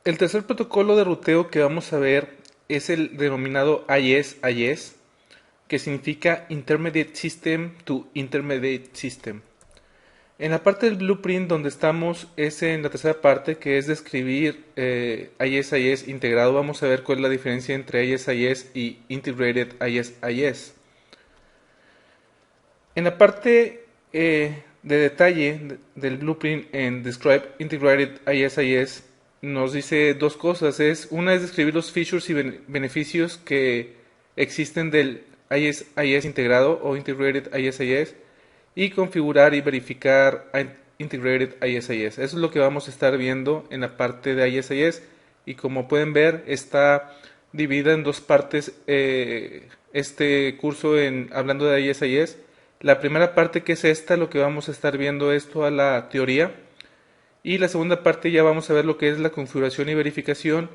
El tercer protocolo de ruteo que vamos a ver es el denominado IS-IS, que significa Intermediate System to Intermediate System. En la parte del blueprint donde estamos es en la tercera parte, que es describir IS-IS integrado. Vamos a ver cuál es la diferencia entre IS-IS y Integrated IS-IS. En la parte de detalle del blueprint en Describe Integrated ISIS nos dice dos cosas. Una es describir los features y beneficios que existen del ISIS integrado o Integrated ISIS y configurar y verificar Integrated ISIS. Eso es lo que vamos a estar viendo en la parte de ISIS y como pueden ver está dividida en dos partes este curso hablando de ISIS. La primera parte, que es esta, lo que vamos a estar viendo es toda la teoría, y la segunda parte ya vamos a ver lo que es la configuración y verificación,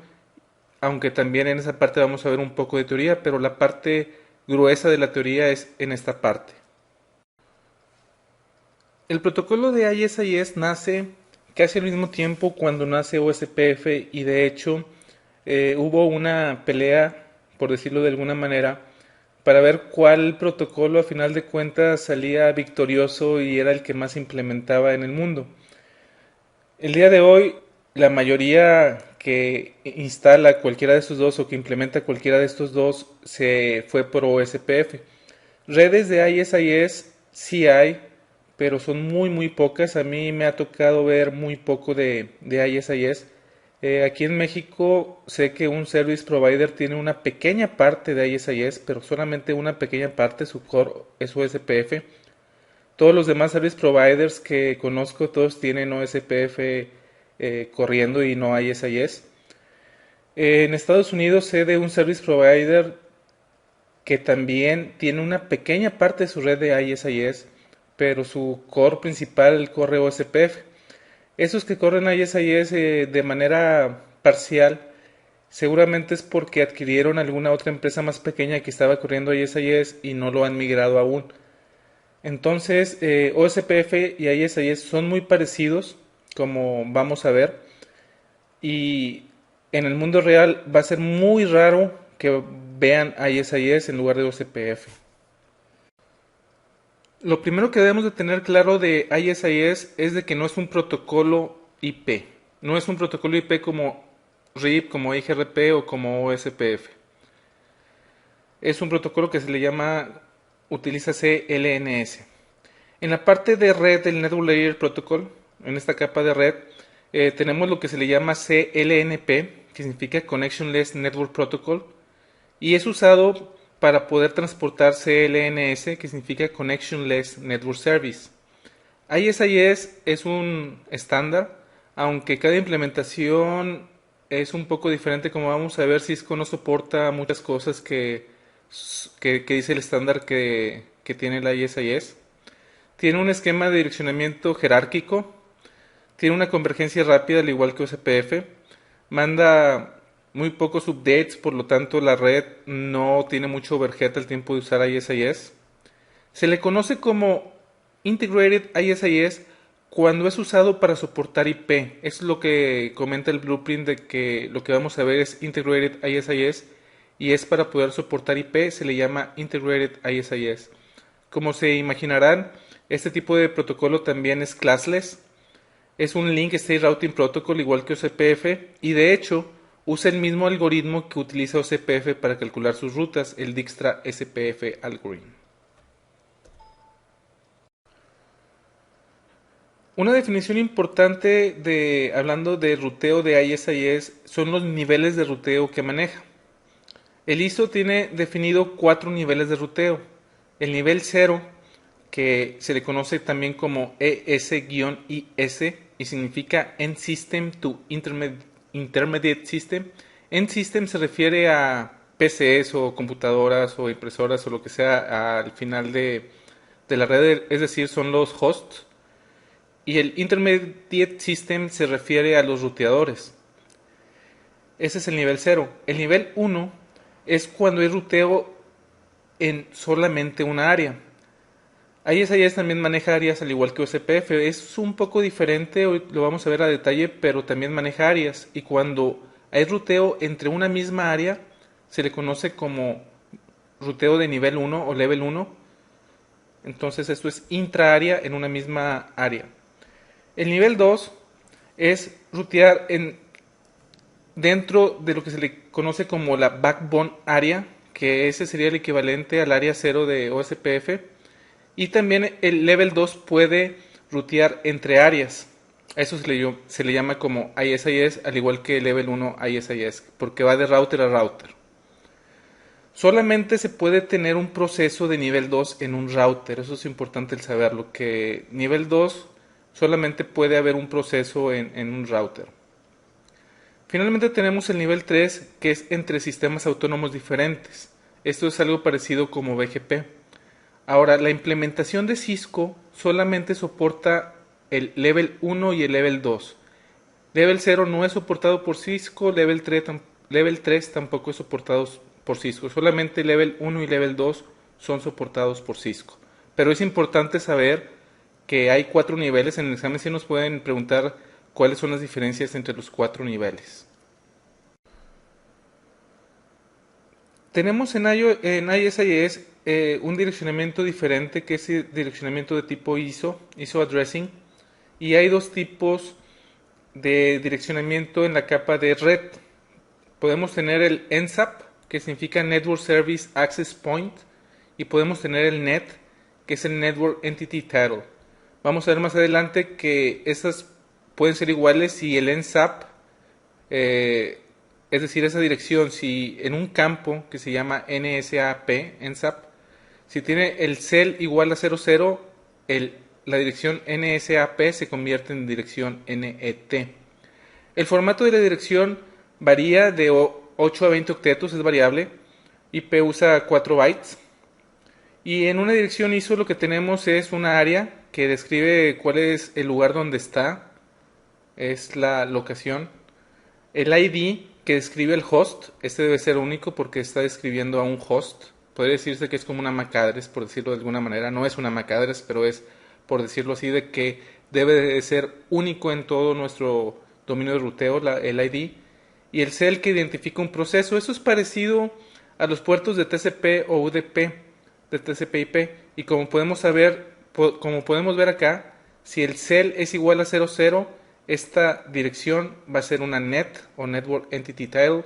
aunque también en esa parte vamos a ver un poco de teoría, pero la parte gruesa de la teoría es en esta parte. El protocolo de ISIS nace casi al mismo tiempo cuando nace OSPF, y de hecho hubo una pelea, por decirlo de alguna manera, para ver cuál protocolo a final de cuentas salía victorioso y era el que más implementaba en el mundo. El día de hoy, la mayoría que instala cualquiera de estos dos o que implementa cualquiera de estos dos se fue por OSPF. Redes de ISIS sí hay, pero son muy pocas. A mí me ha tocado ver muy poco de ISIS. Aquí en México sé que un service provider tiene una pequeña parte de ISIS, pero solamente una pequeña parte, su core es OSPF. Todos los demás service providers que conozco, todos tienen OSPF corriendo y no ISIS. En Estados Unidos sé de un service provider que también tiene una pequeña parte de su red de ISIS, pero su core principal corre OSPF. Esos que corren ISIS de manera parcial, seguramente es porque adquirieron alguna otra empresa más pequeña que estaba corriendo ISIS y no lo han migrado aún. Entonces, OSPF y ISIS son muy parecidos, como vamos a ver, y en el mundo real va a ser muy raro que vean ISIS en lugar de OSPF. Lo primero que debemos de tener claro de ISIS es de que no es un protocolo IP. No es un protocolo IP como RIP, como IGRP o como OSPF. Es un protocolo que se le llama, utiliza CLNS. En la parte de red del Network Layer Protocol, en esta capa de red, tenemos lo que se le llama CLNP, que significa Connectionless Network Protocol, y es usado para poder transportar CLNS, que significa Connectionless Network Service. ISIS es un estándar, aunque cada implementación es un poco diferente, como vamos a ver. Cisco no soporta muchas cosas que dice el estándar que tiene la ISIS. Tiene un esquema de direccionamiento jerárquico, tiene una convergencia rápida al igual que OSPF, manda muy pocos updates, por lo tanto la red no tiene mucho overhead al tiempo de usar ISIS. Se le conoce como Integrated ISIS cuando es usado para soportar IP. Es lo que comenta el blueprint, de que lo que vamos a ver es Integrated ISIS y es para poder soportar IP, se le llama Integrated ISIS. Como se imaginarán, este tipo de protocolo también es classless. Es un Link State Routing Protocol igual que OCPF, y de hecho usa el mismo algoritmo que utiliza OCPF para calcular sus rutas, el Dijkstra SPF Algorithm. Una definición importante hablando de ruteo de ISIS son los niveles de ruteo que maneja. El ISO tiene definido 4 niveles de ruteo. El nivel 0, que se le conoce también como ES-IS y significa End System to Intermediate System. End System se refiere a PCs o computadoras o impresoras o lo que sea al final de la red, es decir, son los hosts. Y el Intermediate System se refiere a los ruteadores. Ese es el nivel 0. El nivel 1 es cuando hay ruteo en solamente una área. ISIS también maneja áreas al igual que OSPF. Es un poco diferente, hoy lo vamos a ver a detalle, pero también maneja áreas. Y cuando hay ruteo entre una misma área, se le conoce como ruteo de nivel 1 o level 1. Entonces esto es intraárea en una misma área. El nivel 2 es rutear dentro de lo que se le conoce como la backbone area, que ese sería el equivalente al área 0 de OSPF. Y también el level 2 puede rutear entre áreas. A eso se le llama como ISIS, al igual que el level 1 ISIS, porque va de router a router. Solamente se puede tener un proceso de nivel 2 en un router, eso es importante el saberlo, que nivel 2 solamente puede haber un proceso en un router. Finalmente tenemos el nivel 3, que es entre sistemas autónomos diferentes. Esto es algo parecido como BGP. Ahora, la implementación de Cisco solamente soporta el level 1 y el level 2. Level 0 no es soportado por Cisco, level 3 tampoco es soportado por Cisco. Solamente level 1 y level 2 son soportados por Cisco. Pero es importante saber que hay 4 niveles. En el examen sí nos pueden preguntar cuáles son las diferencias entre los 4 niveles. Tenemos en ISIS un direccionamiento diferente, que es el direccionamiento de tipo ISO addressing, y hay dos tipos de direccionamiento en la capa de red. Podemos tener el NSAP, que significa Network Service Access Point, y podemos tener el NET, que es el Network Entity Title. Vamos a ver más adelante que esas pueden ser iguales si el NSAP, es decir, esa dirección, si en un campo que se llama NSAP, si tiene el cell igual a 00, la dirección NSAP se convierte en dirección NET. El formato de la dirección varía de 8 a 20 octetos, es variable. IP usa 4 bytes. Y en una dirección ISO lo que tenemos es una área que describe cuál es el lugar donde está, es la locación. El ID que describe el host, este debe ser único porque está describiendo a un host. Podría decirse que es como una MAC address, por decirlo de alguna manera. No es una MAC address, pero es, por decirlo así, de que debe de ser único en todo nuestro dominio de ruteo, el ID. Y el cell que identifica un proceso. Eso es parecido a los puertos de TCP o UDP, de TCP/IP. Y como podemos ver acá, si el cell es igual a 00, esta dirección va a ser una NET o Network Entity Title,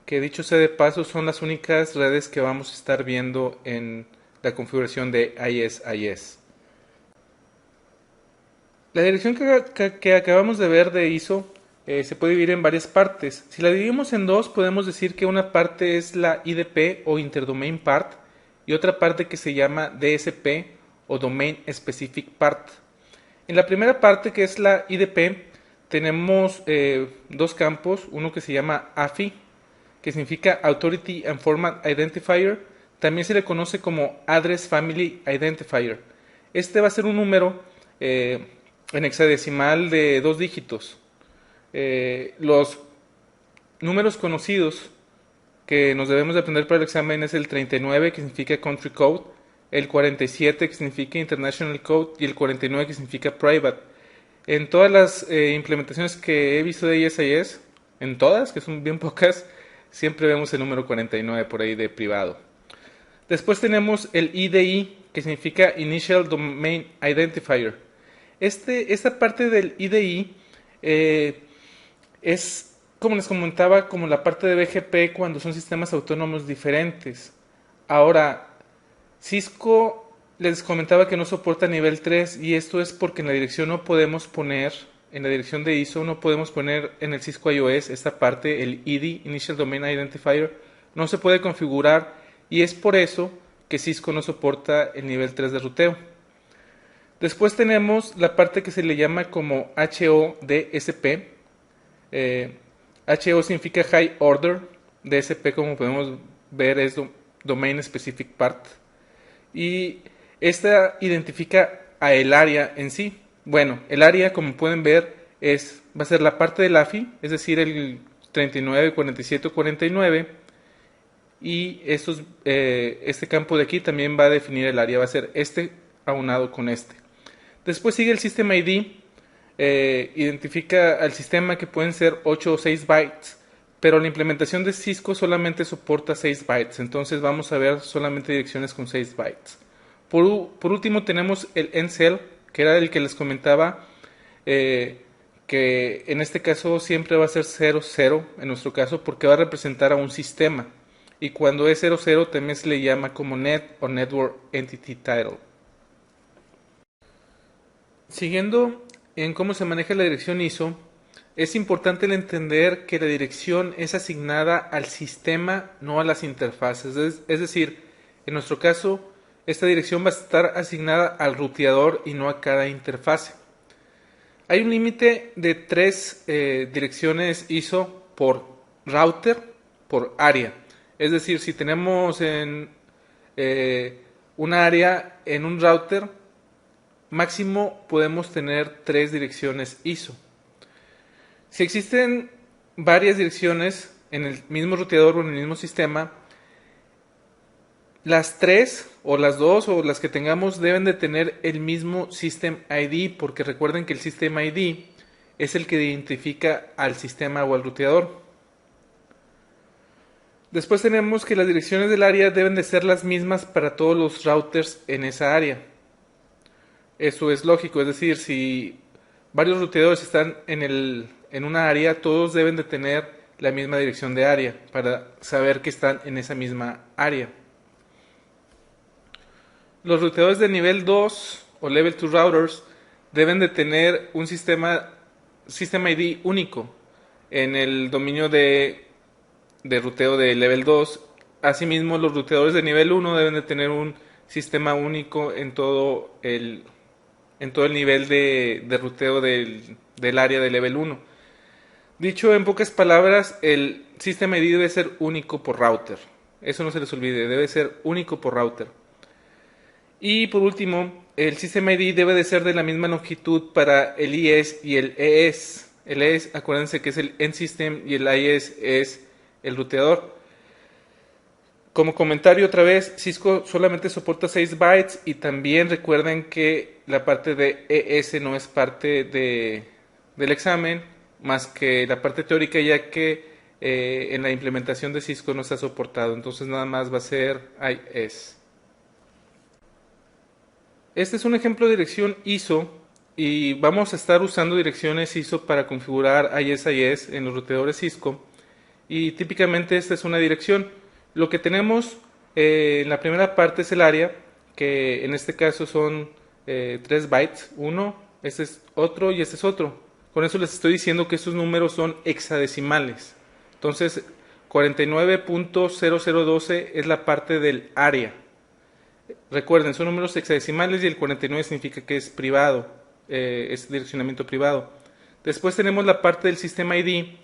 que dicho sea de paso son las únicas redes que vamos a estar viendo en la configuración de ISIS. La dirección que acabamos de ver de ISO se puede dividir en varias partes. Si la dividimos en dos, podemos decir que una parte es la IDP o Interdomain Part y otra parte que se llama DSP o Domain Specific Part. En la primera parte, que es la IDP, tenemos dos campos, uno que se llama AFI, que significa Authority and Format Identifier, también se le conoce como Address Family Identifier. Este va a ser un número en hexadecimal de 2 dígitos. Los números conocidos que nos debemos de aprender para el examen es el 39, que significa Country Code, el 47, que significa International Code, y el 49, que significa Private. En todas las implementaciones que he visto de ISIS, en todas, que son bien pocas, siempre vemos el número 49 por ahí de privado. Después tenemos el IDI, que significa Initial Domain Identifier. Esta parte del IDI es, como les comentaba, como la parte de BGP cuando son sistemas autónomos diferentes. Ahora, Cisco les comentaba que no soporta nivel 3 y esto es porque en la dirección no podemos poner, en la dirección de ISO no podemos poner en el Cisco iOS esta parte, el ID, Initial Domain Identifier, no se puede configurar y es por eso que Cisco no soporta el nivel 3 de ruteo. Después tenemos la parte que se le llama como HODSP. HO significa High Order, DSP como podemos ver es Domain Specific Part. Y esta identifica a el área en sí. Bueno, el área, como pueden ver, va a ser la parte del AFI, es decir, el 39, 47 o 49. Y este campo de aquí también va a definir el área. Va a ser este aunado con este. Después sigue el System ID, identifica al sistema que pueden ser 8 o 6 bytes, pero la implementación de Cisco solamente soporta 6 bytes, entonces vamos a ver solamente direcciones con 6 bytes. Por último tenemos el Encel, que era el que les comentaba, que en este caso siempre va a ser 00 en nuestro caso porque va a representar a un sistema, y cuando es 00 también se le llama como Net o Network Entity Title. Siguiendo en cómo se maneja la dirección ISO, es importante entender que la dirección es asignada al sistema, no a las interfaces. Es decir, en nuestro caso, esta dirección va a estar asignada al ruteador y no a cada interfase. Hay un límite de 3 direcciones ISO por router, por área. Es decir, si tenemos en una área en un router, máximo podemos tener 3 direcciones ISO. Si existen varias direcciones en el mismo ruteador o en el mismo sistema, las 3 o las 2 o las que tengamos deben de tener el mismo System ID, porque recuerden que el System ID es el que identifica al sistema o al ruteador. Después tenemos que las direcciones del área deben de ser las mismas para todos los routers en esa área. Eso es lógico, es decir, si varios ruteadores están en una área, todos deben de tener la misma dirección de área para saber que están en esa misma área. Los ruteadores de nivel 2 o Level 2 routers deben de tener un System ID único en el dominio de ruteo de Level 2. Asimismo, los ruteadores de nivel 1 deben de tener un sistema único en todo el nivel de ruteo del área de Level 1. Dicho en pocas palabras, el System ID debe ser único por router. Eso no se les olvide, debe ser único por router. Y por último, el System ID debe de ser de la misma longitud para el IS y el ES. El ES, acuérdense que es el End System, y el IS es el ruteador. Como comentario otra vez, Cisco solamente soporta 6 bytes, y también recuerden que la parte de ES no es parte del examen, más que la parte teórica, ya que en la implementación de Cisco no está soportado, entonces nada más va a ser IS. Este es un ejemplo de dirección ISO, y vamos a estar usando direcciones ISO para configurar IS en los ruteadores Cisco, y típicamente esta es una dirección. Lo que tenemos en la primera parte es el área, que en este caso son 3 bytes, uno, este es otro y este es otro. Con eso les estoy diciendo que estos números son hexadecimales. Entonces 49.0012 es la parte del área. Recuerden, son números hexadecimales y el 49 significa que es privado, es direccionamiento privado. Después tenemos la parte del System ID,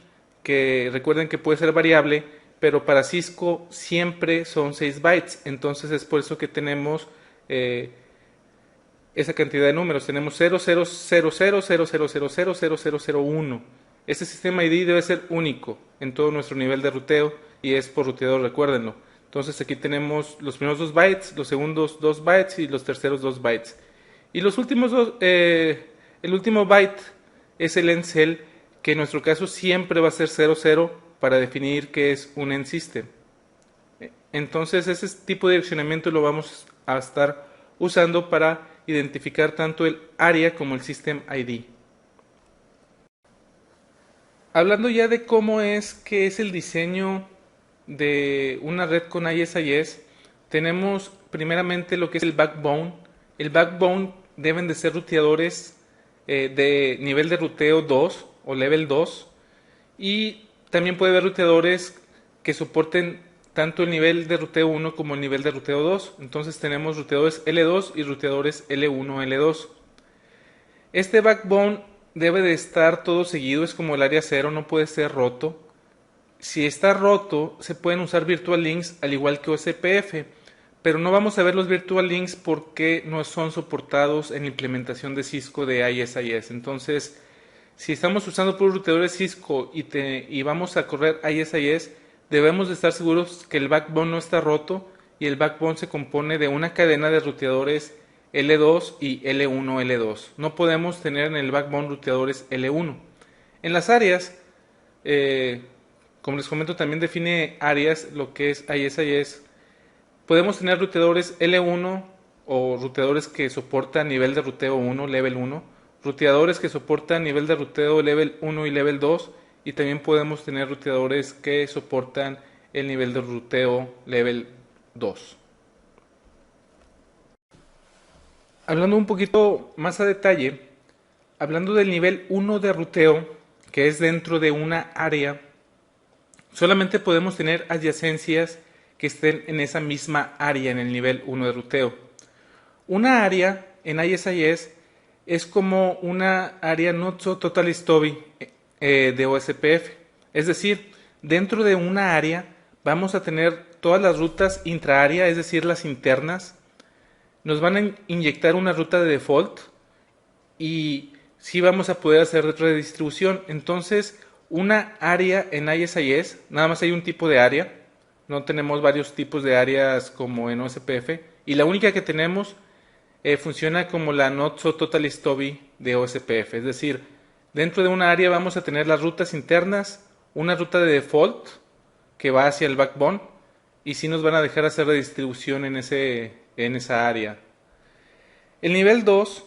que recuerden que puede ser variable, pero para Cisco siempre son 6 bytes, entonces es por eso que tenemos esa cantidad de números. Tenemos 000000000001. Este sistema ID debe ser único en todo nuestro nivel de ruteo, y es por ruteador, recuérdenlo. Entonces aquí tenemos los primeros 2 bytes, los segundos 2 bytes y los terceros 2 bytes. Y los últimos el último byte es el Encel, que en nuestro caso siempre va a ser 00 para definir qué es un End System. Entonces ese tipo de direccionamiento lo vamos a estar usando para identificar tanto el área como el System ID. Hablando ya de cómo es el diseño de una red con ISIS, tenemos primeramente lo que es el backbone. El backbone deben de ser ruteadores de nivel de ruteo 2 o level 2, y también puede haber ruteadores que soporten tanto el nivel de ruteo 1 como el nivel de ruteo 2. Entonces tenemos ruteadores L2 y ruteadores L1, L2. Este backbone debe de estar todo seguido, es como el área 0, no puede ser roto. Si está roto, se pueden usar virtual links al igual que OSPF, pero no vamos a ver los virtual links porque no son soportados en la implementación de Cisco de ISIS. Entonces, si estamos usando por ruteadores Cisco y vamos a correr ISIS, debemos de estar seguros que el backbone no está roto, y el backbone se compone de una cadena de ruteadores L2 y L1, L2. No podemos tener en el backbone ruteadores L1. En las áreas, como les comento, también define áreas, lo que es ISIS. Podemos tener ruteadores L1 o ruteadores que soportan nivel de ruteo 1, level 1, ruteadores que soportan nivel de ruteo level 1 y level 2, y también podemos tener ruteadores que soportan el nivel de ruteo level 2. Hablando un poquito más a detalle, hablando del nivel 1 de ruteo, que es dentro de una área, solamente podemos tener adyacencias que estén en esa misma área, en el nivel 1 de ruteo. Una área en ISIS es como una área not so totally stubby de OSPF. Es decir, dentro de una área vamos a tener todas las rutas intraárea, es decir, las internas. Nos van a inyectar una ruta de default y sí vamos a poder hacer redistribución. Entonces, una área en ISIS, nada más hay un tipo de área, no tenemos varios tipos de áreas como en OSPF, y la única que tenemos funciona como la Not So Totally Stubby de OSPF, es decir, dentro de una área vamos a tener las rutas internas, una ruta de default que va hacia el backbone, y sí nos van a dejar hacer redistribución en esa área. El nivel 2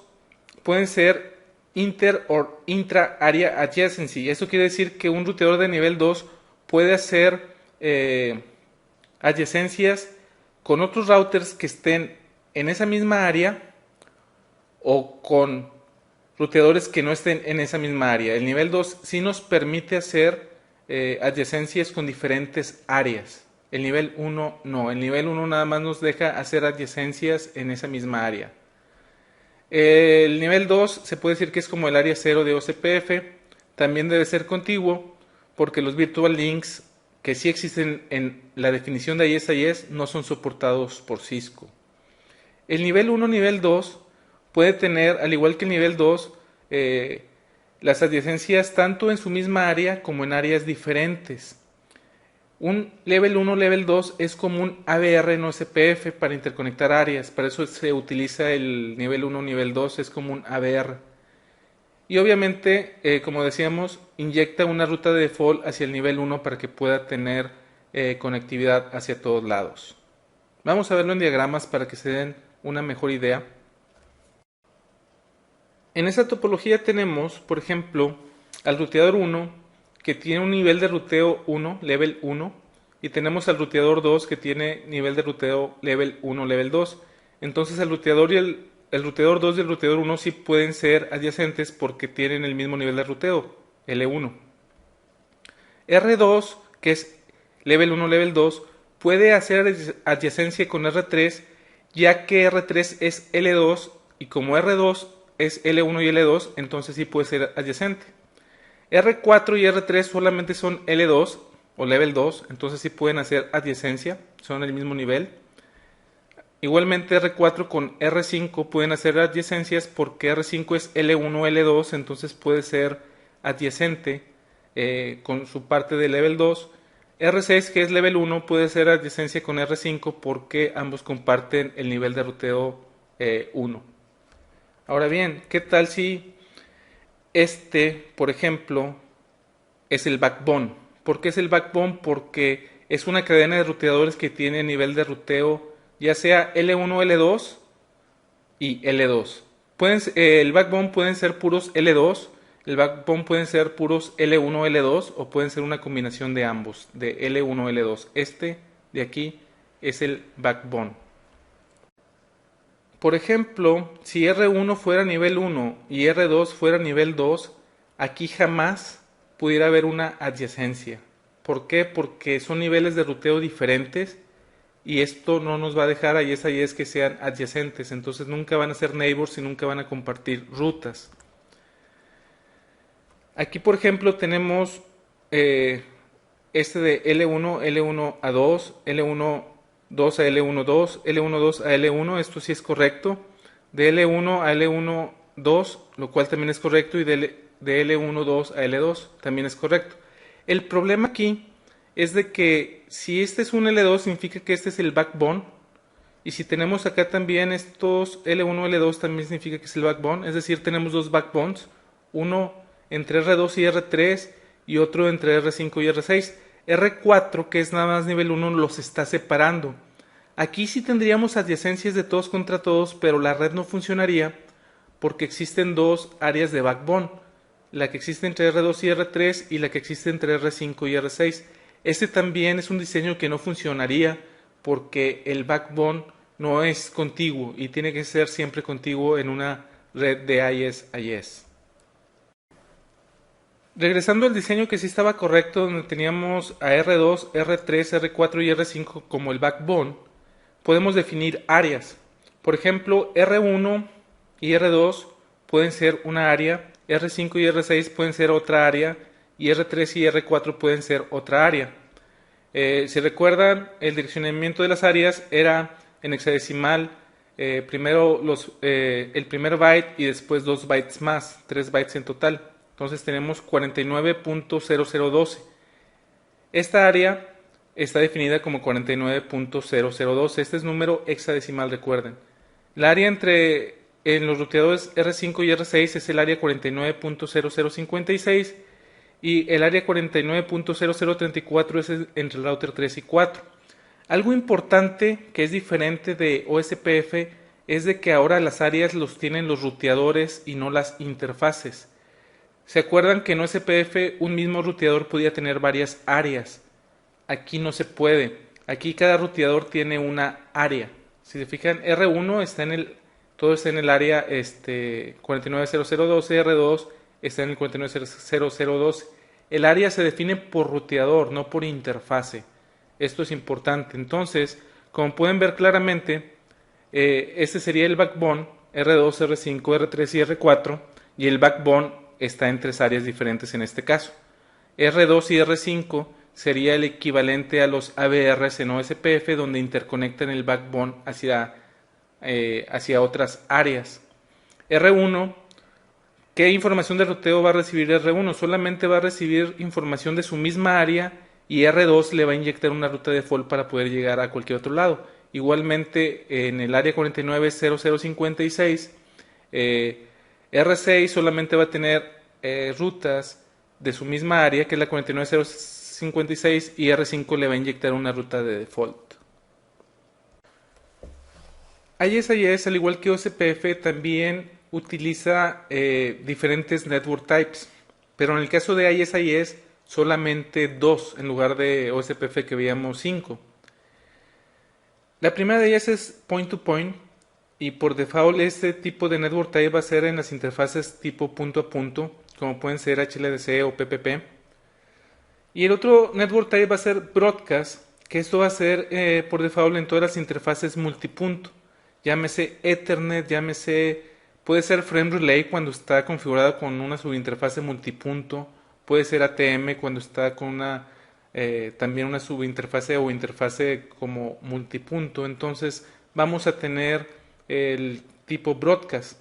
pueden ser inter o intra area adjacency. Eso quiere decir que un ruteador de nivel 2 puede hacer adyacencias con otros routers que estén en esa misma área o con ruteadores que no estén en esa misma área. El nivel 2 sí nos permite hacer adyacencias con diferentes áreas. El nivel 1 no. El nivel 1 nada más nos deja hacer adyacencias en esa misma área. El nivel 2 se puede decir que es como el área 0 de OCPF. También debe ser contiguo porque los virtual links que sí existen en la definición de ISIS no son soportados por Cisco. El nivel 1, nivel 2 puede tener, al igual que el nivel 2, las adyacencias tanto en su misma área como en áreas diferentes. Un level 1, level 2 es como un ABR en OSPF para interconectar áreas, para eso se utiliza el nivel 1, nivel 2, es como un ABR. Y obviamente, como decíamos, inyecta una ruta de default hacia el nivel 1 para que pueda tener conectividad hacia todos lados. Vamos a verlo en diagramas para que se den una mejor idea. En esta topología tenemos, por ejemplo, al ruteador 1, que tiene un nivel de ruteo 1, level 1, y tenemos al ruteador 2 que tiene nivel de ruteo level 1, level 2. Entonces el ruteador y el ruteador 2 y el ruteador 1 sí pueden ser adyacentes porque tienen el mismo nivel de ruteo, L1. R2, que es level 1, level 2, puede hacer adyacencia con R3, ya que R3 es L2 y como R2 es L1 y L2, entonces sí puede ser adyacente. R4 y R3 solamente son L2 o level 2, entonces sí pueden hacer adyacencia, son el mismo nivel. Igualmente R4 con R5 pueden hacer adyacencias porque R5 es L1 o L2, entonces puede ser adyacente con su parte de level 2. R6, que es level 1, puede ser adyacencia con R5 porque ambos comparten el nivel de ruteo 1. Ahora bien, ¿qué tal si por ejemplo, es el backbone? ¿Por qué es el backbone? Porque es una cadena de ruteadores que tiene nivel de ruteo ya sea L1, L2 y L2. El backbone pueden ser puros L2, el backbone pueden ser puros L1, L2 o pueden ser una combinación de ambos, de L1, L2. Este de aquí es el backbone. Por ejemplo, si R1 fuera nivel 1 y R2 fuera nivel 2, aquí jamás pudiera haber una adyacencia. ¿Por qué? Porque son niveles de ruteo diferentes y esto no nos va a dejar a ISIS que sean adyacentes. Entonces nunca van a ser neighbors y nunca van a compartir rutas. Aquí, por ejemplo, tenemos este de L1, L1 a 2, L1 2 a L1 2, L1 2 a L1, esto sí es correcto. De L1 a L1 2, lo cual también es correcto, y de L1 2 a L2 también es correcto. El problema aquí es de que si este es un L2 significa que este es el backbone Y si tenemos acá también estos L1, L2 también significa que es el backbone, es decir, tenemos dos backbones, uno entre R2 y R3 y otro entre R5 y R6. R4, que es nada más nivel 1, los está separando. Aquí sí tendríamos adyacencias de todos contra todos, pero la red no funcionaría porque existen dos áreas de backbone, la que existe entre R2 y R3 y la que existe entre R5 y R6. Este también es un diseño que no funcionaría porque el backbone no es contiguo y tiene que ser siempre contiguo en una red de IS-IS. Regresando al diseño que sí estaba correcto, donde teníamos a R2, R3, R4 y R5 como el backbone, podemos definir áreas. Por ejemplo, R1 y R2 pueden ser una área, R5 y R6 pueden ser otra área, y R3 y R4 pueden ser otra área. Si recuerdan, el direccionamiento de las áreas era en hexadecimal, primero el primer byte y después 2 bytes más, 3 bytes en total. Entonces tenemos 49.0012. Esta área está definida como 49.0012. Este es número hexadecimal, recuerden. La área en los ruteadores R5 y R6 es el área 49.0056 y el área 49.0034 es entre el router 3 y 4. Algo importante que es diferente de OSPF es de que ahora las áreas los tienen los ruteadores y no las interfaces. ¿Se acuerdan que en OSPF un mismo ruteador podía tener varias áreas? Aquí no se puede. Aquí cada ruteador tiene una área. Si se fijan, R1 todo está en el área 49.0012, R2 está en el 49.0012. El área se define por ruteador, no por interfase. Esto es importante. Entonces, como pueden ver claramente, este sería el backbone, R2, R5, R3 y R4, y el backbone está en tres áreas diferentes en este caso. R2 y R5 sería el equivalente a los ABRs en OSPF, donde interconectan el backbone hacia otras áreas. R1, ¿qué información de ruteo va a recibir R1? Solamente va a recibir información de su misma área y R2 le va a inyectar una ruta default para poder llegar a cualquier otro lado. Igualmente en el área 49.0056 R6 solamente va a tener rutas de su misma área, que es la 49.056, y R5 le va a inyectar una ruta de default. ISIS, al igual que OSPF, también utiliza diferentes network types, pero en el caso de ISIS solamente dos en lugar de OSPF que veíamos 5. La primera de ellas es point to point, y por default este tipo de network type va a ser en las interfaces tipo punto a punto, como pueden ser HLDC o PPP. Y el otro network type va a ser broadcast, que esto va a ser por default en todas las interfaces multipunto. Llámese Ethernet, puede ser Frame Relay cuando está configurada con una subinterfase multipunto, puede ser ATM cuando está con también una subinterfase o interfase como multipunto. Entonces vamos a tener el tipo broadcast.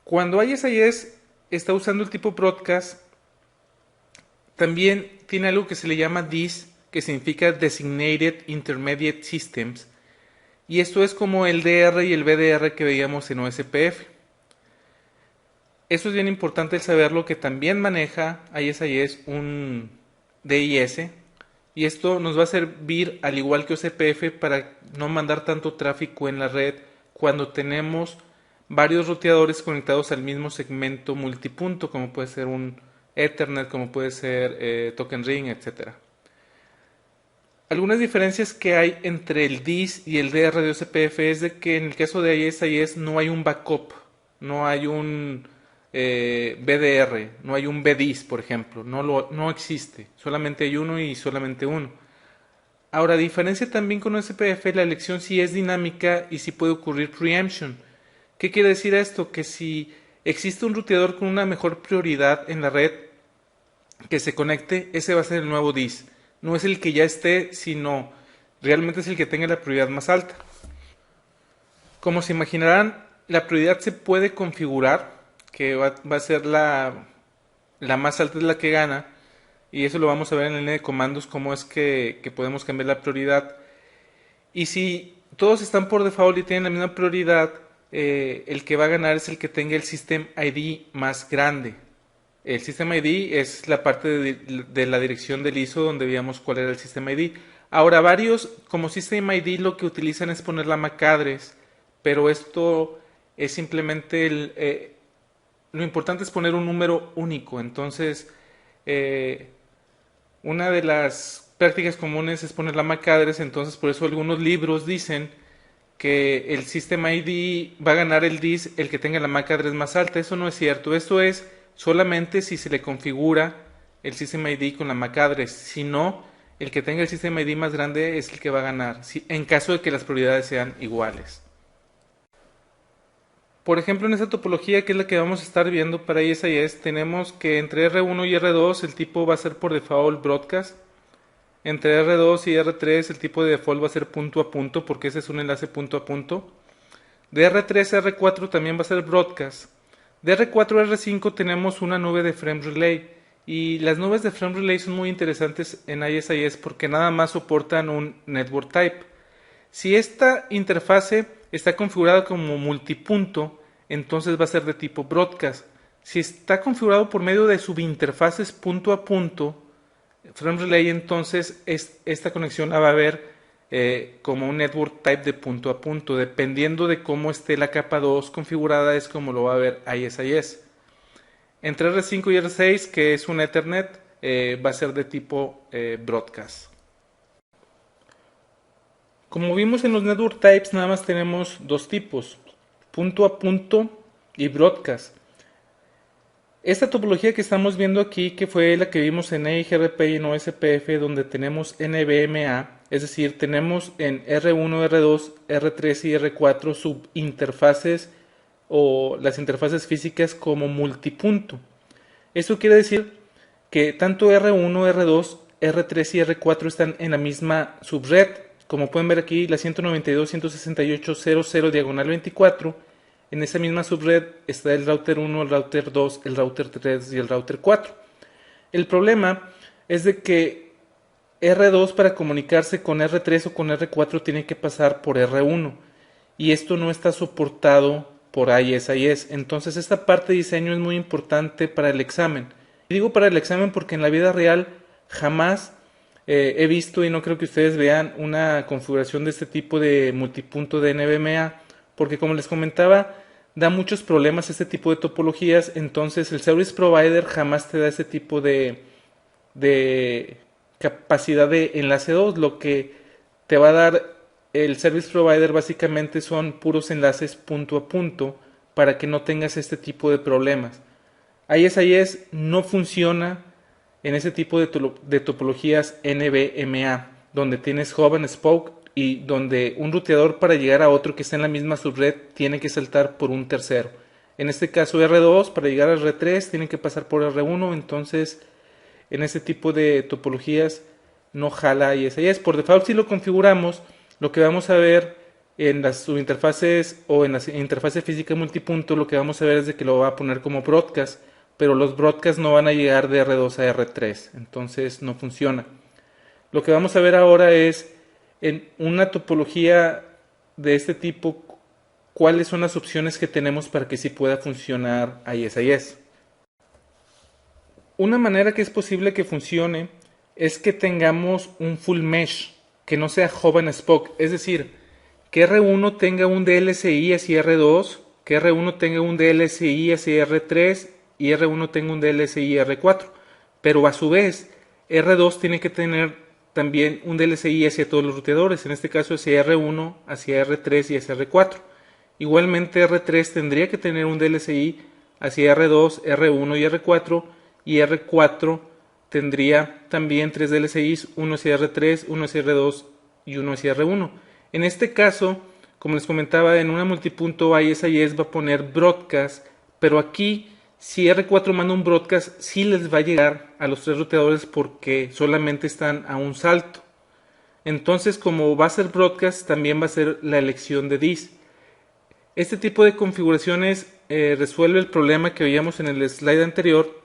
Cuando ISIS está usando el tipo broadcast, también tiene algo que se le llama DIS, que significa Designated Intermediate Systems, y esto es como el DR y el BDR que veíamos en OSPF. Eso es bien importante saberlo, que también maneja ISIS un DIS, y esto nos va a servir al igual que OSPF para no mandar tanto tráfico en la red cuando tenemos varios ruteadores conectados al mismo segmento multipunto, como puede ser un Ethernet, como puede ser Token Ring, etc. Algunas diferencias que hay entre el DIS y el DR de OSPF es de que en el caso de ISIS no hay un backup, no hay un BDR, no hay un BDIS, por ejemplo, no existe, solamente hay uno y solamente uno. Ahora, a diferencia también con OSPF, la elección sí es dinámica y sí puede ocurrir preemption. ¿Qué quiere decir esto? Que si existe un ruteador con una mejor prioridad en la red que se conecte, ese va a ser el nuevo DIS. No es el que ya esté, sino realmente es el que tenga la prioridad más alta. Como se imaginarán, la prioridad se puede configurar, que va a ser la más alta es la que gana, y eso lo vamos a ver en la línea de comandos, cómo es que podemos cambiar la prioridad. Y si todos están por default y tienen la misma prioridad, el que va a ganar es el que tenga el System ID más grande. El System ID es la parte de la dirección del ISO donde veíamos cuál era el System ID. Ahora, varios como System ID lo que utilizan es poner la MAC address, pero esto es simplemente lo importante es poner un número único. Entonces, una de las prácticas comunes es poner la MAC address, entonces por eso algunos libros dicen que el System ID va a ganar el DIS el que tenga la MAC address más alta. Eso no es cierto, esto es solamente si se le configura el System ID con la MAC address. Si no, el que tenga el System ID más grande es el que va a ganar, en caso de que las prioridades sean iguales. Por ejemplo, en esta topología, que es la que vamos a estar viendo para ISIS, tenemos que entre R1 y R2 el tipo va a ser por default broadcast. Entre R2 y R3 el tipo de default va a ser punto a punto, porque ese es un enlace punto a punto. De R3 a R4 también va a ser broadcast. De R4 a R5 tenemos una nube de frame relay. Y las nubes de frame relay son muy interesantes en ISIS porque nada más soportan un network type. Si esta interfase está configurada como multipunto, entonces va a ser de tipo broadcast. Si está configurado por medio de subinterfaces punto a punto, frame relay, entonces esta conexión la va a ver como un network type de punto a punto. Dependiendo de cómo esté la capa 2 configurada es como lo va a ver ISIS. Entre R5 y R6, que es un Ethernet, va a ser de tipo broadcast. Como vimos en los network types, nada más tenemos dos tipos, punto a punto y broadcast. Esta topología que estamos viendo aquí, que fue la que vimos en EIGRP y en OSPF, donde tenemos NVMe, es decir, tenemos en R1, R2, R3 y R4 subinterfaces o las interfaces físicas como multipunto. Esto quiere decir que tanto R1, R2, R3 y R4 están en la misma subred. Como pueden ver aquí, la 192.168.0.0 diagonal 24. En esa misma subred está el router 1, el router 2, el router 3 y el router 4. El problema es de que R2 para comunicarse con R3 o con R4 tiene que pasar por R1 y esto no está soportado por ISIS. Entonces esta parte de diseño es muy importante para el examen. Y digo para el examen porque en la vida real jamás he visto, y no creo que ustedes vean, una configuración de este tipo de multipunto de NVMe, porque como les comentaba, da muchos problemas este tipo de topologías. Entonces el service provider jamás te da ese tipo de capacidad de enlace 2. Lo que te va a dar el service provider básicamente son puros enlaces punto a punto para que no tengas este tipo de problemas. ISIS no funciona en ese tipo de topologías NVMe, donde tienes hub and spoke y donde un ruteador para llegar a otro que está en la misma subred tiene que saltar por un tercero. En este caso R2 para llegar a R3 tiene que pasar por R1, entonces en ese tipo de topologías no jala ISIS. Por default si lo configuramos, lo que vamos a ver en las subinterfaces o en la interfase física multipunto, lo que vamos a ver es de que lo va a poner como broadcast, pero los broadcasts no van a llegar de R2 a R3, entonces no funciona. Lo que vamos a ver ahora es en una topología de este tipo, cuáles son las opciones que tenemos para que sí pueda funcionar ISIS. Una manera que es posible que funcione es que tengamos un full mesh, que no sea hub and spoke, es decir, que R1 tenga un DLSI hacia R2, que R1 tenga un DLSI hacia R3 y R1 tenga un DLSI R4, pero a su vez R2 tiene que tener también un DLSI hacia todos los ruteadores, en este caso hacia R1, hacia R3 y hacia R4. Igualmente R3 tendría que tener un DLSI hacia R2, R1 y R4, y R4 tendría también tres DLSIs, uno hacia R3, uno hacia R2 y uno hacia R1. En este caso, como les comentaba, en una multipunto ISIS va a poner broadcast, pero aquí si R4 manda un broadcast, sí les va a llegar a los tres ruteadores porque solamente están a un salto. Entonces, como va a ser broadcast, también va a ser la elección de DIS. Este tipo de configuraciones resuelve el problema que veíamos en el slide anterior,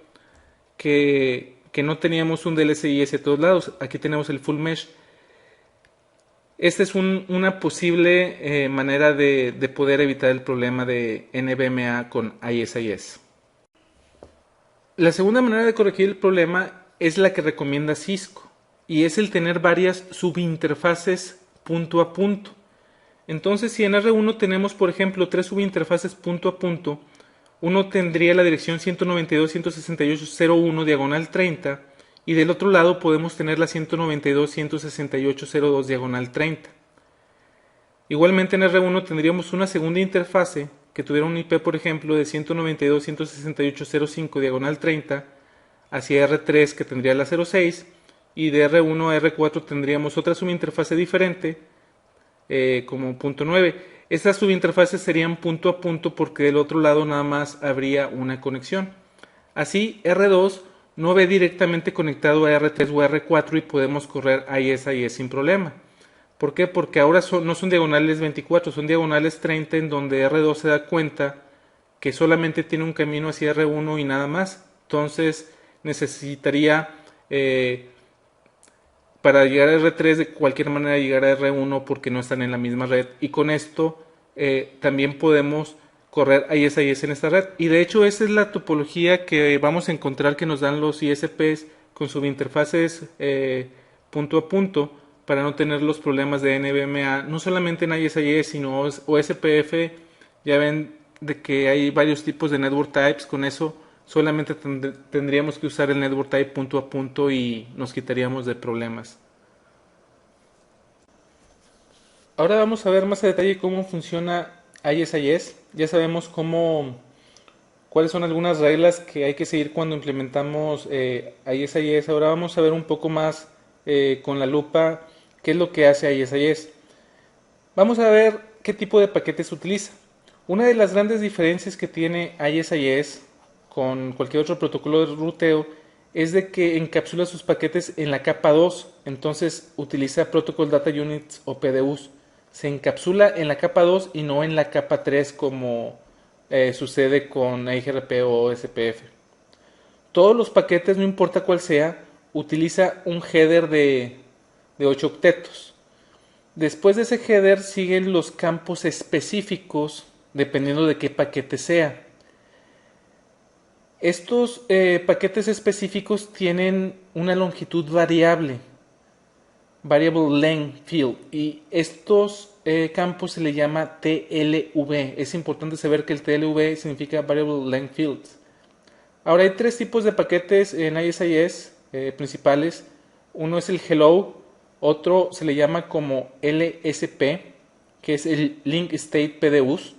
que no teníamos un DLSI hacia todos lados. Aquí tenemos el full mesh. Esta es una posible manera de poder evitar el problema de NVMe con ISIS. La segunda manera de corregir el problema es la que recomienda Cisco, y es el tener varias subinterfaces punto a punto. Entonces, si en R1 tenemos, por ejemplo, tres subinterfaces punto a punto, uno tendría la dirección 192.168.0.1 diagonal 30, y del otro lado podemos tener la 192.168.0.2 diagonal 30. Igualmente en R1 tendríamos una segunda interfase que tuviera un IP, por ejemplo, de 192.168.0.5 diagonal 30 hacia R3, que tendría la 06, y de R1 a R4 tendríamos otra subinterfase diferente como punto 9. Estas subinterfaces serían punto a punto porque del otro lado nada más habría una conexión. Así R2 no ve directamente conectado a R3 o a R4 y podemos correr ISIS sin problema. ¿Por qué? Porque ahora no son diagonales 24, son diagonales 30, en donde R2 se da cuenta que solamente tiene un camino hacia R1 y nada más. Entonces necesitaría para llegar a R3 de cualquier manera llegar a R1 porque no están en la misma red, y con esto también podemos correr ISIS en esta red. Y de hecho esa es la topología que vamos a encontrar que nos dan los ISPs con subinterfaces punto a punto, para no tener los problemas de NVMe, no solamente en ISIS sino OSPF. Ya ven de que hay varios tipos de network types. Con eso solamente tendríamos que usar el network type punto a punto y nos quitaríamos de problemas. Ahora vamos a ver más a detalle cómo funciona ISIS. Ya sabemos cuáles son algunas reglas que hay que seguir cuando implementamos ISIS. Ahora vamos a ver un poco más con la lupa qué es lo que hace ISIS. Vamos a ver qué tipo de paquetes utiliza. Una de las grandes diferencias que tiene ISIS con cualquier otro protocolo de ruteo es de que encapsula sus paquetes en la capa 2, entonces utiliza Protocol Data Units o PDUs. Se encapsula en la capa 2 y no en la capa 3 como sucede con IGRP o SPF. Todos los paquetes, no importa cuál sea, utiliza un header de 8 octetos. Después de ese header siguen los campos específicos dependiendo de qué paquete sea. Estos paquetes específicos tienen una longitud variable, Variable Length Field, y estos campos se le llama TLV. Es importante saber que el TLV significa Variable Length Field. Ahora hay tres tipos de paquetes en ISIS principales. Uno es el Hello, otro se le llama como LSP, que es el Link State PDUs,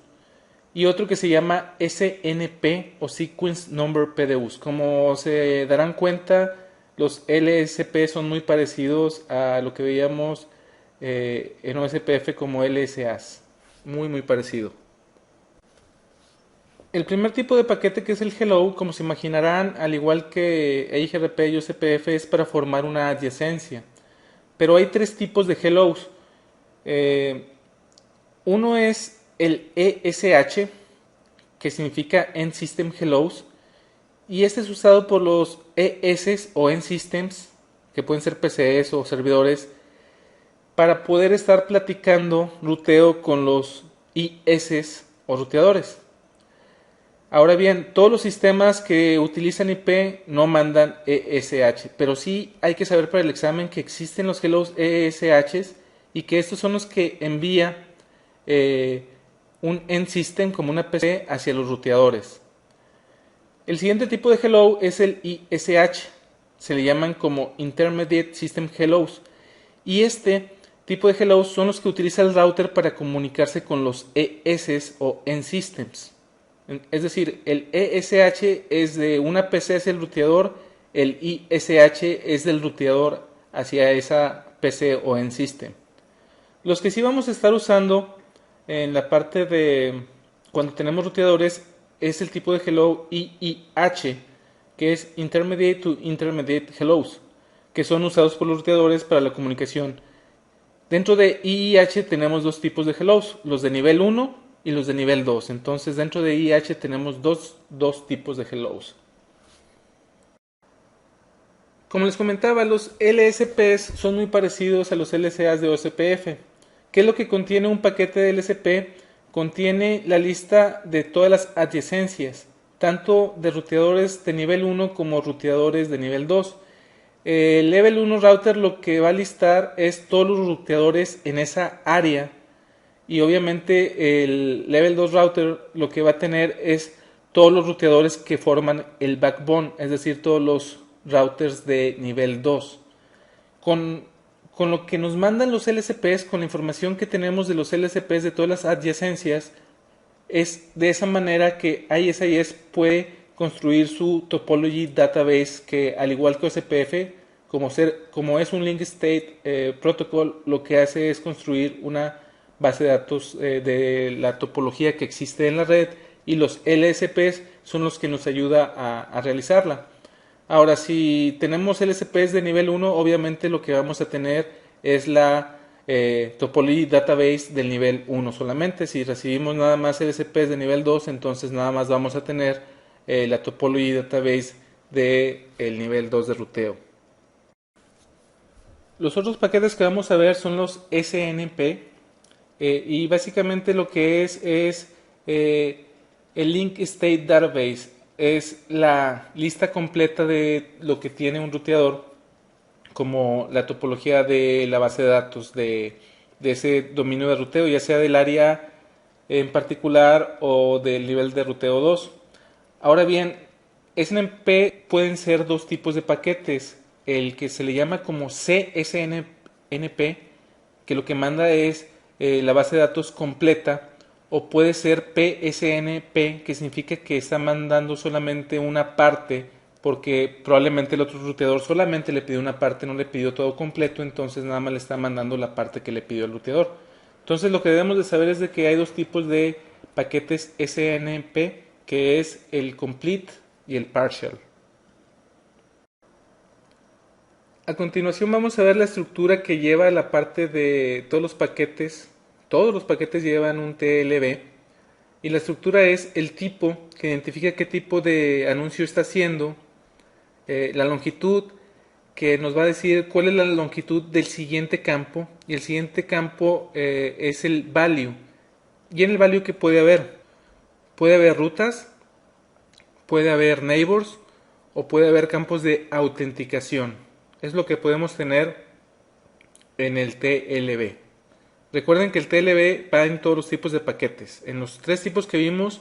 y otro que se llama SNP o Sequence Number PDUs. Como se darán cuenta, los LSP son muy parecidos a lo que veíamos en OSPF como LSAs. Muy parecido. El primer tipo de paquete, que es el Hello, como se imaginarán, al igual que IGRP y OSPF, es para formar una adyacencia. Pero hay tres tipos de Hellos. Uno es el ESH, que significa End System Hellos, y este es usado por los ES o End Systems, que pueden ser PCs o servidores, para poder estar platicando ruteo con los IS o ruteadores. Ahora bien, todos los sistemas que utilizan IP no mandan ESH, pero sí hay que saber para el examen que existen los hellos ESHs y que estos son los que envía un end system como una PC hacia los ruteadores. El siguiente tipo de hello es el ISH, se le llaman como Intermediate System Hellos, y este tipo de hellos son los que utiliza el router para comunicarse con los ES o end systems. Es decir, el ESH es de una PC hacia el ruteador, el ISH es del ruteador hacia esa PC o end system. Los que sí vamos a estar usando en la parte de cuando tenemos ruteadores es el tipo de hello IIH, que es Intermediate to Intermediate Hellos, que son usados por los ruteadores para la comunicación. Dentro de IIH tenemos dos tipos de hellos, los de nivel 1 y los de nivel 2. Entonces dentro de IIH tenemos dos tipos de hellos. Como les comentaba, los LSPs son muy parecidos a los LSAs de OSPF. ¿Qué es lo que contiene un paquete de LSP? Contiene la lista de todas las adyacencias, tanto de ruteadores de nivel 1 como ruteadores de nivel 2. El Level 1 Router lo que va a listar es todos los ruteadores en esa área, y obviamente el Level 2 Router lo que va a tener es todos los ruteadores que forman el backbone, es decir, todos los routers de nivel 2. Con, con lo que nos mandan los LSPs, con la información que tenemos de los LSPs de todas las adyacencias, es de esa manera que ISIS puede construir su topology database, que al igual que OSPF, como es un link state protocol, lo que hace es construir una base de datos de la topología que existe en la red, y los LSPs son los que nos ayuda a realizarla. Ahora, si tenemos LSPs de nivel 1, obviamente lo que vamos a tener es la Topology Database del nivel 1 solamente. Si recibimos nada más LSPs de nivel 2, entonces nada más vamos a tener la Topology Database del nivel 2 de ruteo. Los otros paquetes que vamos a ver son los SNP, y básicamente lo que es el Link State Database. Es la lista completa de lo que tiene un ruteador, como la topología de la base de datos de ese dominio de ruteo, ya sea del área en particular o del nivel de ruteo 2. Ahora bien, SNP pueden ser dos tipos de paquetes. El que se le llama como CSNP, que lo que manda es la base de datos completa, o puede ser PSNP, que significa que está mandando solamente una parte, porque probablemente el otro ruteador solamente le pidió una parte, no le pidió todo completo, entonces nada más le está mandando la parte que le pidió el ruteador. Entonces lo que debemos de saber es de que hay dos tipos de paquetes SNP, que es el complete y el partial. A continuación vamos a ver la estructura que lleva la parte de todos los paquetes. Todos los paquetes llevan un TLB, y la estructura es el tipo, que identifica qué tipo de anuncio está haciendo, la longitud, que nos va a decir cuál es la longitud del siguiente campo, y el siguiente campo es el value. Y en el value, que puede haber rutas, puede haber neighbors, o puede haber campos de autenticación. Es lo que podemos tener en el TLB. Recuerden que el TLB va en todos los tipos de paquetes. En los tres tipos que vimos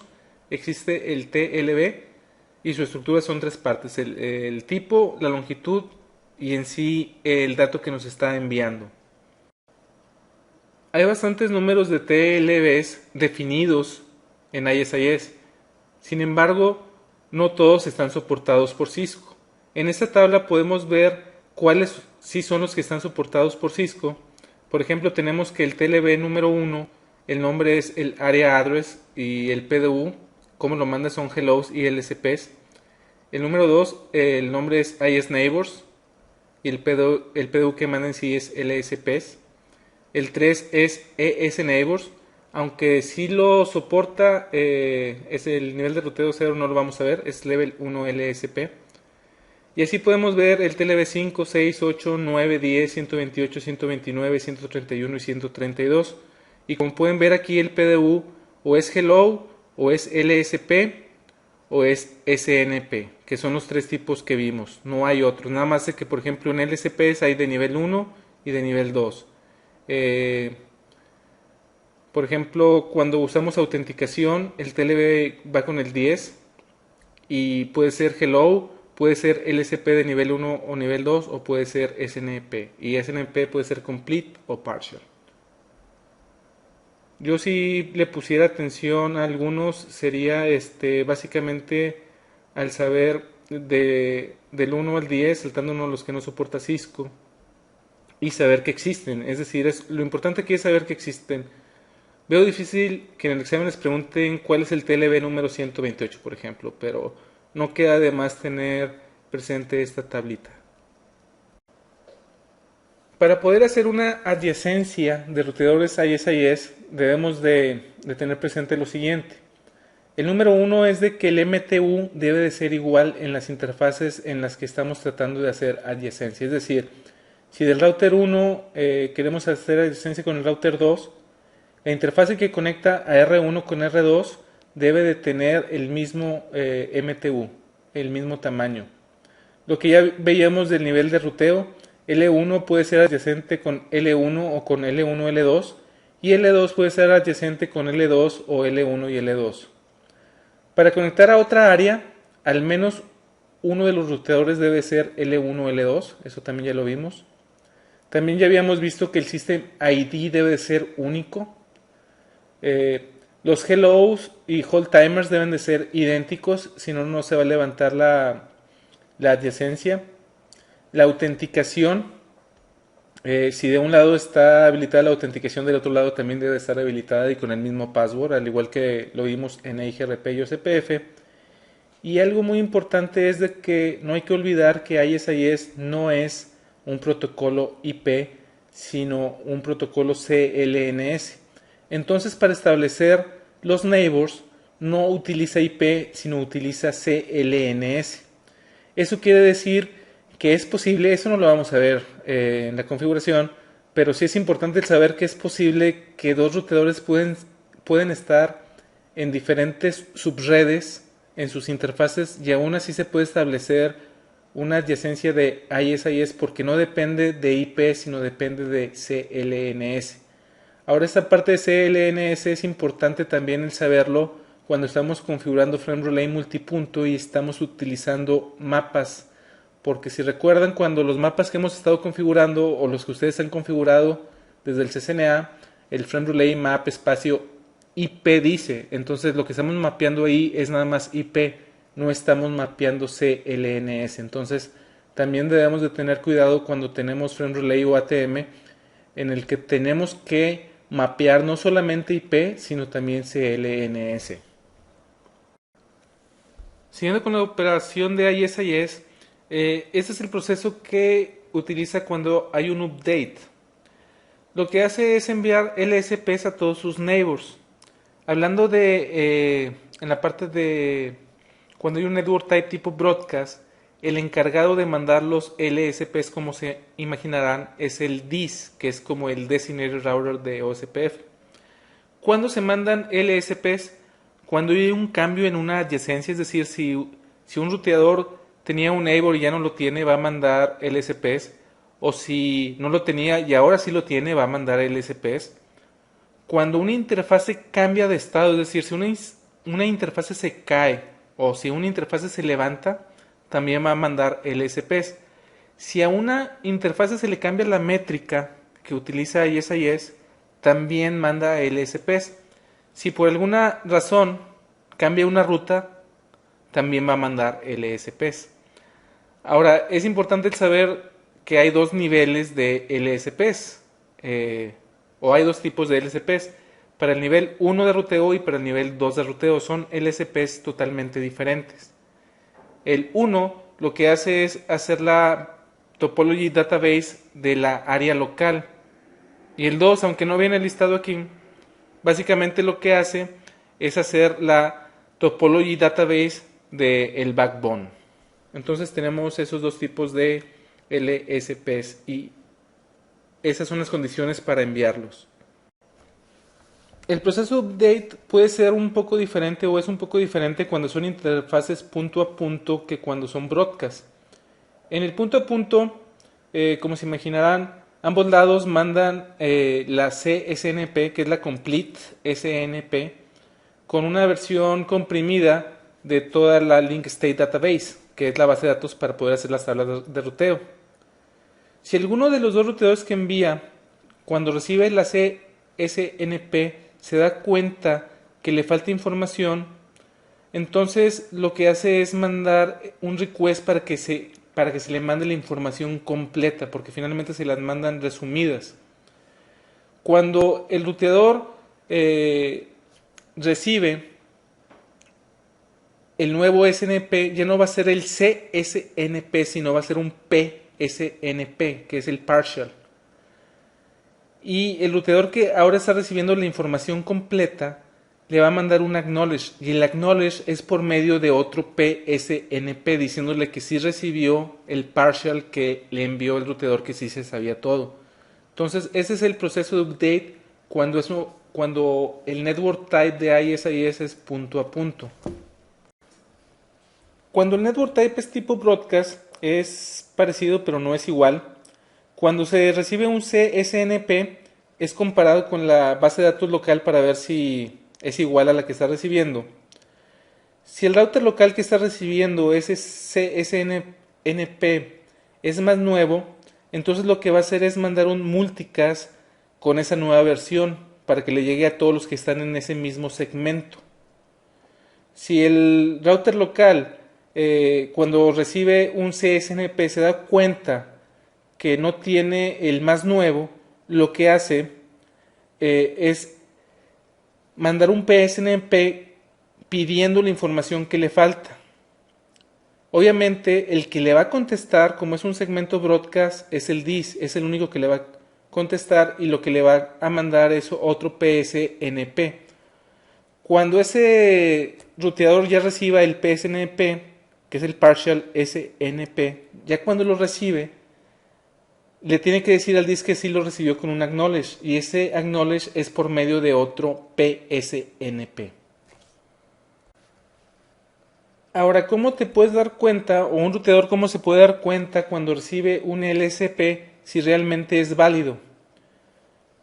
existe el TLB, y su estructura son tres partes: el tipo, la longitud y en sí el dato que nos está enviando. Hay bastantes números de TLBs definidos en ISIS. Sin embargo, no todos están soportados por Cisco. En esta tabla podemos ver cuáles sí son los que están soportados por Cisco. Por ejemplo, tenemos que el TLB número 1, el nombre es el Area Address, y el PDU, como lo manda, son hellos y LSPs. El número 2, el nombre es IS Neighbors, y el PDU que manda en sí es LSPs. El 3 es ES Neighbors, aunque sí lo soporta, es el nivel de ruteo 0, no lo vamos a ver, es Level 1 LSP. Y así podemos ver el TLB 5, 6, 8, 9, 10, 128, 129, 131 y 132. Y como pueden ver aquí, el PDU o es Hello, o es LSP, o es SNP, que son los tres tipos que vimos. No hay otros, nada más de que, por ejemplo, en LSPs hay de nivel 1 y de nivel 2. Por ejemplo, cuando usamos autenticación, el TLB va con el 10, y puede ser Hello, puede ser LSP de nivel 1 o nivel 2, o puede ser SNP. Y SNP puede ser complete o partial. Yo, si le pusiera atención a algunos, sería básicamente al saber del 1 al 10, saltándonos los que no soporta Cisco, y saber que existen. Es decir, lo importante aquí es saber que existen. Veo difícil que en el examen les pregunten cuál es el TLB número 128, por ejemplo, pero no queda de más tener presente esta tablita. Para poder hacer una adyacencia de ruteadores ISIS, debemos de tener presente lo siguiente. El número 1 es de que el MTU debe de ser igual en las interfaces en las que estamos tratando de hacer adyacencia. Es decir, Si del router 1 queremos hacer adyacencia con el router 2, la interfase que conecta a R1 con R2 debe de tener el mismo MTU, el mismo tamaño. Lo que ya veíamos del nivel de ruteo, L1 puede ser adyacente con L1 o con L1 L2 y L2 puede ser adyacente con L2 o L1 y L2. Para conectar a otra área, al menos uno de los ruteadores debe ser L1 o L2, eso también ya lo vimos. También ya habíamos visto que el System ID debe de ser único. Los hellos y hold timers deben de ser idénticos, si no, no se va a levantar la adyacencia. La autenticación, si de un lado está habilitada la autenticación, del otro lado también debe estar habilitada y con el mismo password, al igual que lo vimos en EIGRP y OCPF. Y algo muy importante es de que no hay que olvidar que ISIS no es un protocolo IP, sino un protocolo CLNS. Entonces, para establecer los neighbors, no utiliza IP, sino utiliza CLNS. Eso quiere decir que es posible, eso no lo vamos a ver en la configuración, pero sí es importante saber que es posible que dos ruteadores pueden estar en diferentes subredes en sus interfaces y aún así se puede establecer una adyacencia de ISIS porque no depende de IP, sino depende de CLNS. Ahora, esta parte de CLNS es importante también el saberlo cuando estamos configurando Frame Relay multipunto y estamos utilizando mapas, porque si recuerdan, cuando los mapas que hemos estado configurando o los que ustedes han configurado desde el CCNA, el Frame Relay map espacio IP dice, entonces lo que estamos mapeando ahí es nada más IP, no estamos mapeando CLNS. Entonces también debemos de tener cuidado cuando tenemos Frame Relay o ATM, en el que tenemos que mapear no solamente IP, sino también CLNS. Siguiendo con la operación de ISIS, este es el proceso que utiliza cuando hay un update. Lo que hace es enviar LSPs a todos sus neighbors. Hablando de, en la parte de cuando hay un network type tipo broadcast, el encargado de mandar los LSPs, como se imaginarán, es el DIS, que es como el Designated Router de OSPF. ¿Cuándo se mandan LSPs? Cuando hay un cambio en una adyacencia, es decir, si un ruteador tenía un neighbor y ya no lo tiene, va a mandar LSPs, o si no lo tenía y ahora sí lo tiene, va a mandar LSPs. Cuando una interfase cambia de estado, es decir, si una interfase se cae o si una interfase se levanta, también va a mandar LSPs. Si a una interfase se le cambia la métrica que utiliza ISIS, también manda LSPs. Si por alguna razón cambia una ruta, también va a mandar LSPs. Ahora, es importante saber que hay dos niveles de LSPs, o hay dos tipos de LSPs. Para el nivel 1 de ruteo y para el nivel 2 de ruteo son LSPs totalmente diferentes. El 1 lo que hace es hacer la topology database de la área local. Y el 2, aunque no viene listado aquí, básicamente lo que hace es hacer la topology database del backbone. Entonces tenemos esos dos tipos de LSPs y esas son las condiciones para enviarlos. El proceso update puede ser un poco diferente o es un poco diferente cuando son interfaces punto a punto que cuando son broadcast. En el punto a punto, como se imaginarán, ambos lados mandan la CSNP, que es la Complete SNP, con una versión comprimida de toda la Link State Database, que es la base de datos para poder hacer las tablas de ruteo. Si alguno de los dos ruteadores que envía, cuando recibe la CSNP, se da cuenta que le falta información, entonces lo que hace es mandar un request para que se le mande la información completa, porque finalmente se las mandan resumidas. Cuando el ruteador recibe el nuevo SNP, ya no va a ser el CSNP, sino va a ser un PSNP, que es el partial. Y el ruteador que ahora está recibiendo la información completa le va a mandar un acknowledge, y el acknowledge es por medio de otro PSNP diciéndole que sí recibió el partial que le envió el ruteador, que sí se sabía todo. Entonces ese es el proceso de update cuando el network type de ISIS es punto a punto. Cuando el network type es tipo broadcast es parecido pero no es igual. Cuando se recibe un CSNP es comparado con la base de datos local para ver si es igual a la que está recibiendo. Si el router local que está recibiendo ese CSNP es más nuevo, entonces lo que va a hacer es mandar un multicast con esa nueva versión para que le llegue a todos los que están en ese mismo segmento. Si el router local cuando recibe un CSNP se da cuenta que no tiene el más nuevo, lo que hace es mandar un PSNP pidiendo la información que le falta. Obviamente el que le va a contestar, como es un segmento broadcast, es el DIS, es el único que le va a contestar, y lo que le va a mandar es otro PSNP. Cuando ese ruteador ya reciba el PSNP, que es el partial SNP, ya cuando lo recibe, le tiene que decir al DIS que sí lo recibió con un acknowledge, y ese acknowledge es por medio de otro PSNP. Ahora, ¿cómo te puedes dar cuenta, o un ruteador cómo se puede dar cuenta cuando recibe un LSP si realmente es válido?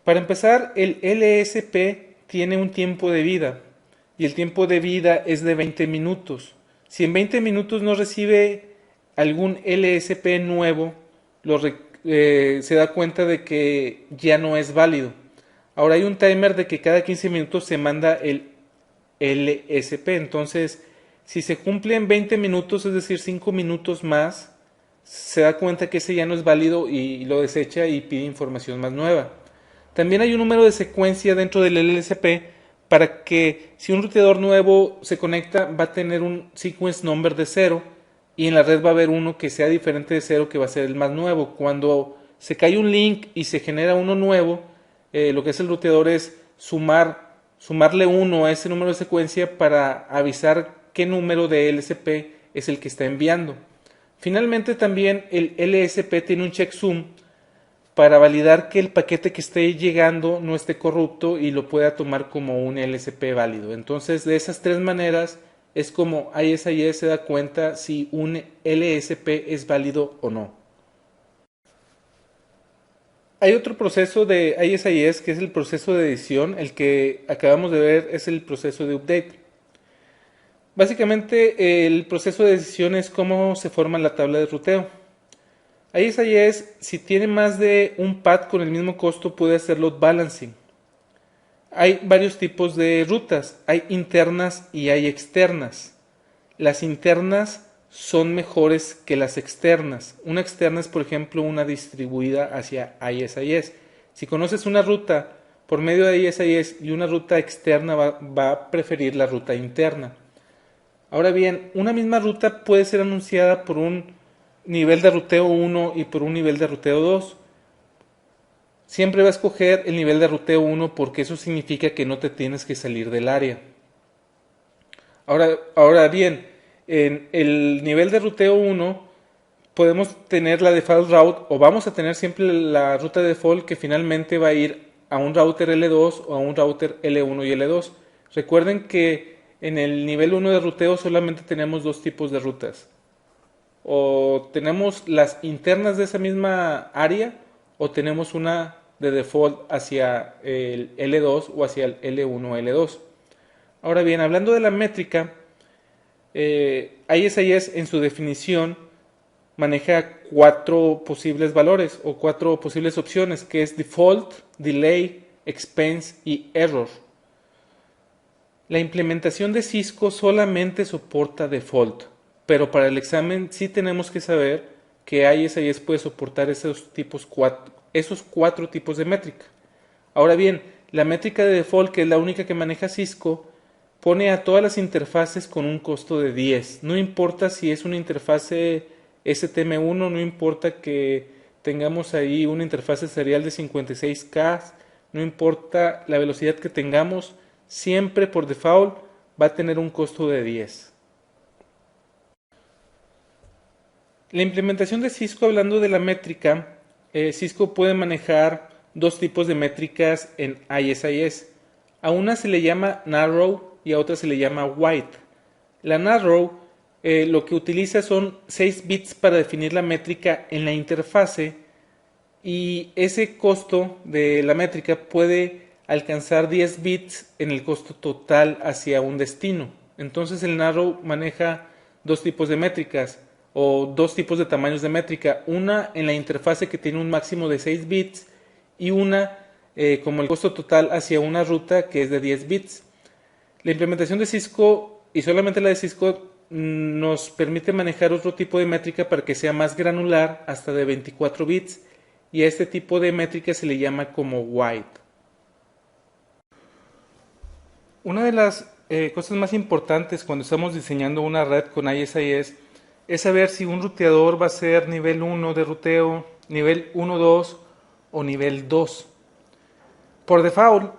Para empezar, el LSP tiene un tiempo de vida, y el tiempo de vida es de 20 minutos. Si en 20 minutos no recibe algún LSP nuevo, se da cuenta de que ya no es válido. Ahora hay un timer de que cada 15 minutos se manda el LSP, entonces si se cumple en 20 minutos, es decir, 5 minutos más, se da cuenta que ese ya no es válido y lo desecha y pide información más nueva. También hay un número de secuencia dentro del LSP para que si un ruteador nuevo se conecta va a tener un sequence number de 0, y en la red va a haber uno que sea diferente de 0, que va a ser el más nuevo. Cuando se cae un link y se genera uno nuevo, lo que hace el ruteador es sumarle 1 a ese número de secuencia para avisar qué número de LSP es el que está enviando. Finalmente también el LSP tiene un checksum para validar que el paquete que esté llegando no esté corrupto y lo pueda tomar como un LSP válido. Entonces, de esas tres maneras es como ISIS se da cuenta si un LSP es válido o no. Hay otro proceso de ISIS que es el proceso de edición. El que acabamos de ver es el proceso de update. Básicamente el proceso de decisión es cómo se forma la tabla de ruteo. ISIS, si tiene más de un pad con el mismo costo, puede hacer load balancing. Hay varios tipos de rutas, hay internas y hay externas. Las internas son mejores que las externas. Una externa es, por ejemplo, una distribuida hacia ISIS. Si conoces una ruta por medio de ISIS y una ruta externa, va a preferir la ruta interna. Ahora bien, una misma ruta puede ser anunciada por un nivel de ruteo 1 y por un nivel de ruteo 2. Siempre va a escoger el nivel de ruteo 1 porque eso significa que no te tienes que salir del área. Ahora bien, en el nivel de ruteo 1 podemos tener la default route, o vamos a tener siempre la ruta de default que finalmente va a ir a un router L2 o a un router L1 y L2. Recuerden que en el nivel 1 de ruteo solamente tenemos dos tipos de rutas. O tenemos las internas de esa misma área, o tenemos una de default hacia el L2 o hacia el L1 o L2. Ahora bien, hablando de la métrica, ISIS en su definición maneja 4 posibles valores o 4 posibles opciones, que es default, delay, expense y error. La implementación de Cisco solamente soporta default, pero para el examen sí tenemos que saber que ISIS puede soportar esos 4 tipos de métrica. Ahora bien, la métrica de default, que es la única que maneja Cisco, pone a todas las interfaces con un costo de 10. No importa si es una interfase STM1, no importa que tengamos ahí una interfase serial de 56K, no importa la velocidad que tengamos, siempre por default va a tener un costo de 10. La implementación de Cisco, hablando de la métrica, Cisco puede manejar dos tipos de métricas en ISIS. A una se le llama narrow y a otra se le llama wide. La narrow lo que utiliza son 6 bits para definir la métrica en la interfase, y ese costo de la métrica puede alcanzar 10 bits en el costo total hacia un destino. Entonces el narrow maneja dos tipos de métricas o dos tipos de tamaños de métrica, una en la interfase que tiene un máximo de 6 bits y una como el costo total hacia una ruta que es de 10 bits. La implementación de Cisco, y solamente la de Cisco, nos permite manejar otro tipo de métrica para que sea más granular, hasta de 24 bits, y a este tipo de métrica se le llama como wide. Una de las cosas más importantes cuando estamos diseñando una red con ISIS es saber si un ruteador va a ser nivel 1 de ruteo, nivel 1, 2 o nivel 2. Por default,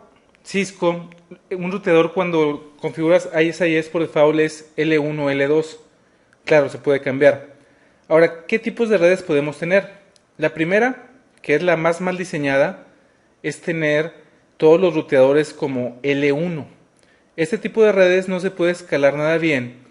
Cisco, un ruteador cuando configuras ISIS por default es L1 o L2. Claro, se puede cambiar. Ahora, ¿qué tipos de redes podemos tener? La primera, que es la más mal diseñada, es tener todos los ruteadores como L1. Este tipo de redes no se puede escalar nada bien,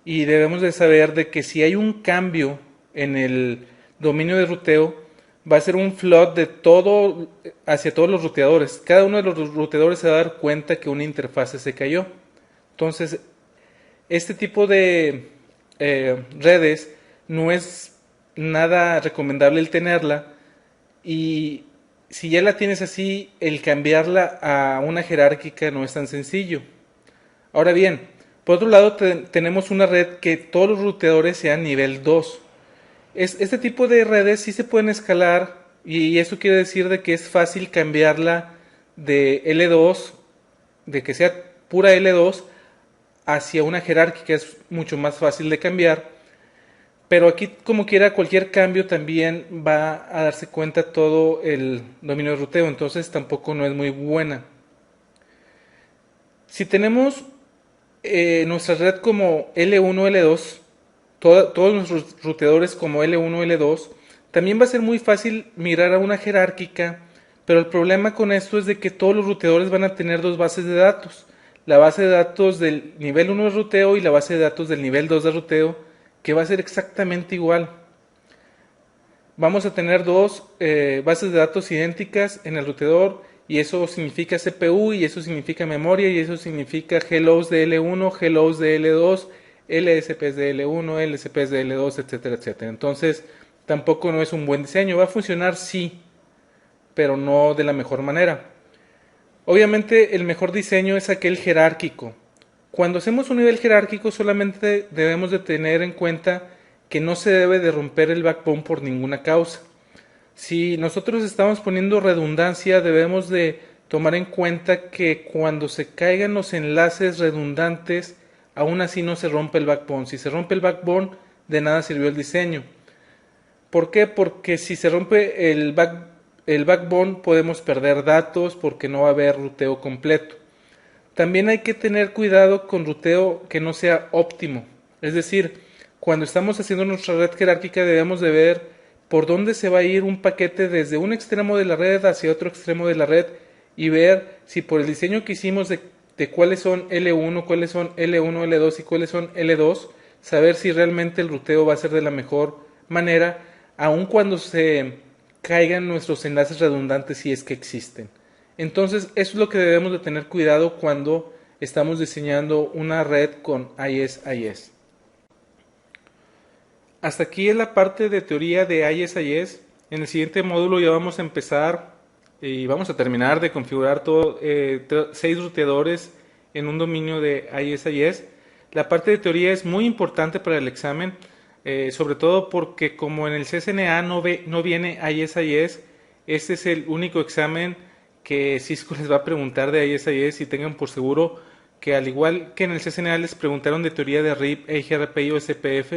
y debemos de saber de que si hay un cambio en el dominio de ruteo, va a ser un flood de todo hacia todos los ruteadores. Cada uno de los ruteadores se va a dar cuenta que una interfase se cayó. Entonces, este tipo de redes no es nada recomendable el tenerla, y si ya la tienes así, el cambiarla a una jerárquica no es tan sencillo. Ahora bien, por otro lado tenemos una red que todos los ruteadores sean nivel 2. Este tipo de redes sí se pueden escalar, y eso quiere decir de que es fácil cambiarla de L2, de que sea pura L2, hacia una jerárquica. Es mucho más fácil de cambiar, pero aquí como quiera cualquier cambio también va a darse cuenta todo el dominio de ruteo, entonces tampoco no es muy buena. Si tenemos nuestra red como L1, L2, todos nuestros ruteadores como L1, L2, también va a ser muy fácil migrar a una jerárquica, pero el problema con esto es de que todos los ruteadores van a tener dos bases de datos: la base de datos del nivel 1 de ruteo y la base de datos del nivel 2 de ruteo, que va a ser exactamente igual. Vamos a tener dos bases de datos idénticas en el ruteador, y eso significa CPU, y eso significa memoria, y eso significa hellos de L1, hellos de L2, LSPs de L1, LSPs de L2, etcétera, etcétera. Entonces, tampoco no es un buen diseño. Va a funcionar, sí, pero no de la mejor manera. Obviamente, el mejor diseño es aquel jerárquico. Cuando hacemos un nivel jerárquico, solamente debemos de tener en cuenta que no se debe de romper el backbone por ninguna causa. Si nosotros estamos poniendo redundancia, debemos de tomar en cuenta que cuando se caigan los enlaces redundantes, aún así no se rompe el backbone. Si se rompe el backbone, de nada sirvió el diseño. ¿Por qué? Porque si se rompe el backbone, podemos perder datos, porque no va a haber ruteo completo. También hay que tener cuidado con ruteo que no sea óptimo. Es decir, cuando estamos haciendo nuestra red jerárquica, debemos de ver por dónde se va a ir un paquete desde un extremo de la red hacia otro extremo de la red, y ver si por el diseño que hicimos de cuáles son L1, cuáles son L1, L2 y cuáles son L2, saber si realmente el ruteo va a ser de la mejor manera, aun cuando se caigan nuestros enlaces redundantes, si es que existen. Entonces, eso es lo que debemos de tener cuidado cuando estamos diseñando una red con ISIS. Hasta aquí es la parte de teoría de ISIS. En el siguiente módulo ya vamos a empezar y vamos a terminar de configurar 6 ruteadores en un dominio de ISIS. La parte de teoría es muy importante para el examen, sobre todo porque como en el CCNA no viene ISIS, este es el único examen que Cisco les va a preguntar de ISIS, y tengan por seguro que al igual que en el CCNA les preguntaron de teoría de RIP, EIGRP y OSPF,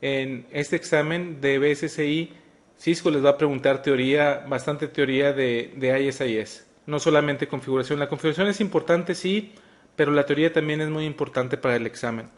en este examen de BSSI Cisco les va a preguntar bastante teoría de ISIS, no solamente configuración. La configuración es importante, sí, pero la teoría también es muy importante para el examen.